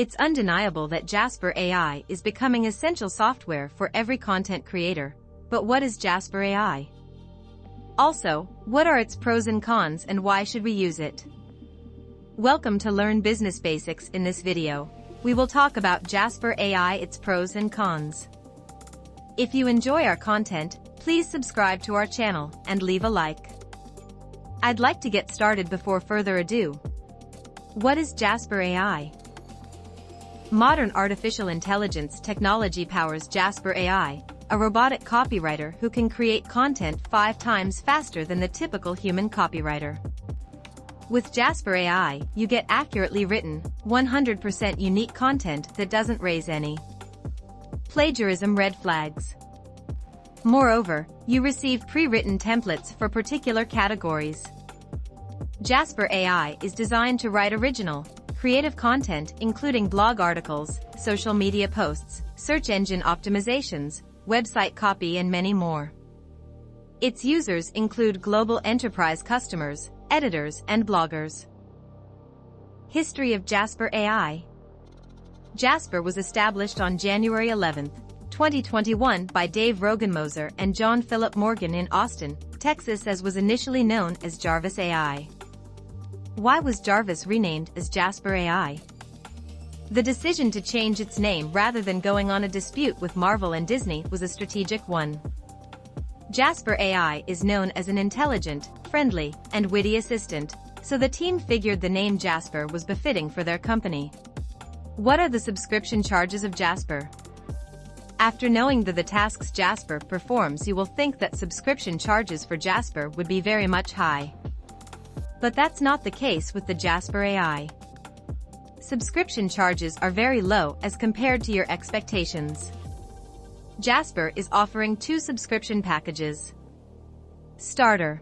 It's undeniable that Jasper AI is becoming essential software for every content creator. But what is Jasper AI? Also, what are its pros and cons and why should we use it? Welcome to Learn Business Basics. In this video, we will talk about Jasper AI, its pros and cons. If you enjoy our content, please subscribe to our channel and leave a like. I'd like to get started before further ado. What is Jasper AI? Modern artificial intelligence technology powers Jasper AI, a robotic copywriter who can create content 5 times faster than the typical human copywriter. With Jasper AI, you get accurately written, 100% unique content that doesn't raise any plagiarism red flags. Moreover, you receive pre-written templates for particular categories. Jasper AI is designed to write original, creative content including blog articles, social media posts, search engine optimizations, website copy and many more. Its users include global enterprise customers, editors and bloggers. History of Jasper AI. Jasper was established on January 11, 2021 by Dave Rogenmoser and John Philip Morgan in Austin, Texas, as was initially known as Jarvis AI. Why was Jarvis renamed as Jasper AI? The decision to change its name rather than going on a dispute with Marvel and Disney was a strategic one. Jasper AI is known as an intelligent, friendly, and witty assistant, so the team figured the name Jasper was befitting for their company. What are the subscription charges of Jasper? After knowing the tasks Jasper performs, you will think that subscription charges for Jasper would be very much high. But that's not the case with the Jasper AI. Subscription charges are very low as compared to your expectations. Jasper is offering 2 subscription packages. Starter,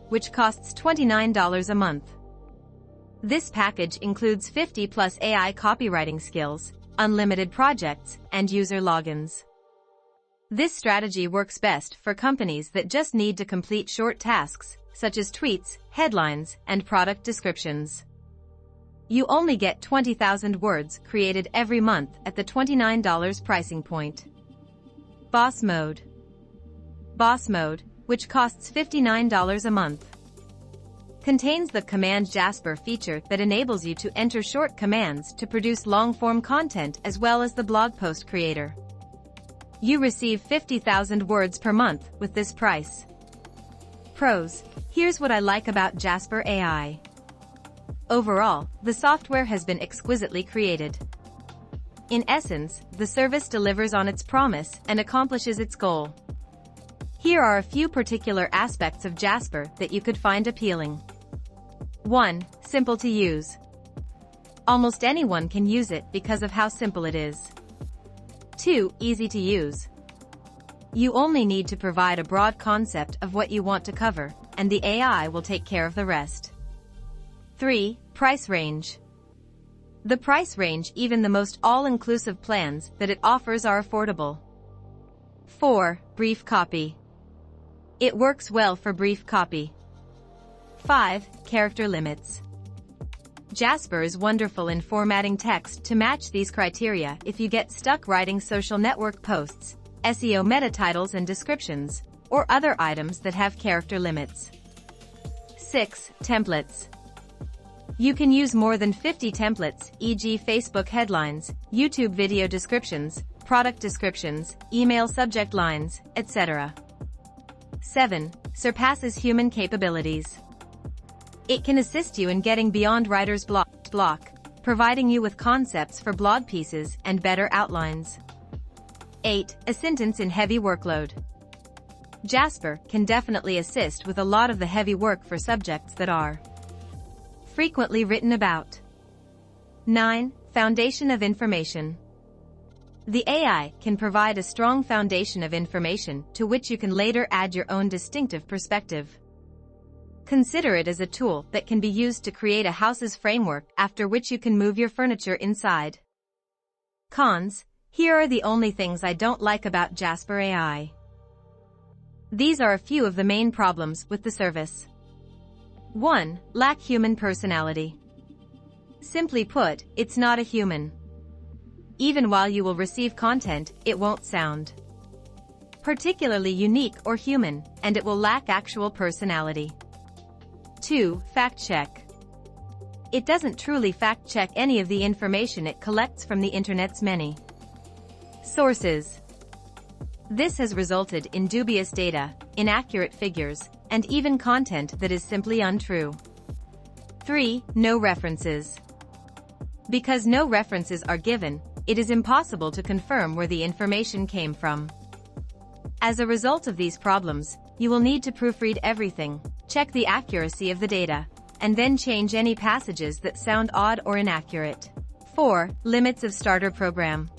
which costs $29 a month. This package includes 50+ AI copywriting skills, unlimited projects, and user logins. This strategy works best for companies that just need to complete short tasks, such as tweets, headlines, and product descriptions. You only get 20,000 words created every month at the $29 pricing point. Boss Mode, which costs $59 a month, contains the Command Jasper feature that enables you to enter short commands to produce long-form content as well as the blog post creator. You receive 50,000 words per month with this price. Pros. Here's what I like about Jasper AI. Overall, the software has been exquisitely created. In essence, the service delivers on its promise and accomplishes its goal. Here are a few particular aspects of Jasper that you could find appealing. 1. Simple to use. Almost anyone can use it because of how simple it is. 2. Easy to use. You only need to provide a broad concept of what you want to cover, and the AI will take care of the rest. 3. Price range. The price range, even the most all-inclusive plans that it offers, are affordable. 4. Brief copy. It works well for brief copy. 5. Character limits. Jasper is wonderful in formatting text to match these criteria if you get stuck writing social network posts, SEO meta titles and descriptions, or other items that have character limits. 6. Templates. You can use more than 50 templates, e.g. Facebook headlines, YouTube video descriptions, product descriptions, email subject lines, etc. 7. Surpasses human capabilities. It can assist you in getting beyond writer's block, providing you with concepts for blog pieces and better outlines. 8. Assistance in heavy workload. Jasper can definitely assist with a lot of the heavy work for subjects that are frequently written about. 9. Foundation of information. The AI can provide a strong foundation of information to which you can later add your own distinctive perspective. Consider it as a tool that can be used to create a house's framework after which you can move your furniture inside. Cons. Here are the only things I don't like about Jasper AI. These are a few of the main problems with the service. 1. Lack human personality. Simply put, it's not a human. Even while you will receive content, it won't sound particularly unique or human, and it will lack actual personality. 2. Fact check. It doesn't truly fact check any of the information it collects from the internet's many sources. This has resulted in dubious data, inaccurate figures, and even content that is simply untrue. 3. No references. Because no references are given, it is impossible to confirm where the information came from. As a result of these problems, you will need to proofread everything, check the accuracy of the data, and then change any passages that sound odd or inaccurate. 4. Limits of starter program.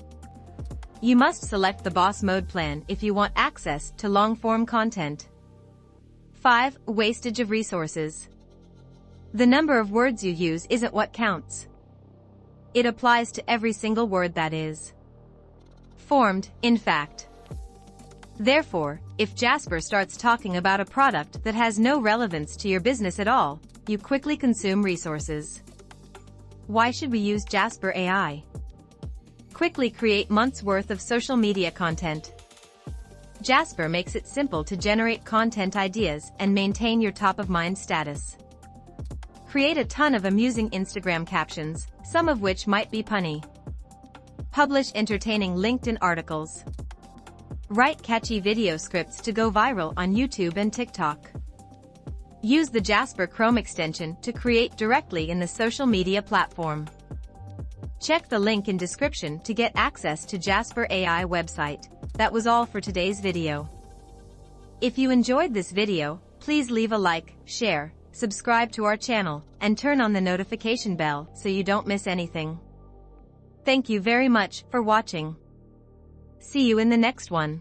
You must select the boss mode plan if you want access to long-form content. 5. Wastage of resources. The number of words you use isn't what counts. It applies to every single word that is formed, in fact. Therefore, if Jasper starts talking about a product that has no relevance to your business at all, you quickly consume resources. Why should we use Jasper AI? Quickly create months' worth of social media content. Jasper makes it simple to generate content ideas and maintain your top-of-mind status. Create a ton of amusing Instagram captions, some of which might be punny. Publish entertaining LinkedIn articles. Write catchy video scripts to go viral on YouTube and TikTok. Use the Jasper Chrome extension to create directly in the social media platform. Check the link in description to get access to Jasper AI website. That was all for today's video. If you enjoyed this video, please leave a like, share, subscribe to our channel, and turn on the notification bell so you don't miss anything. Thank you very much for watching. See you in the next one.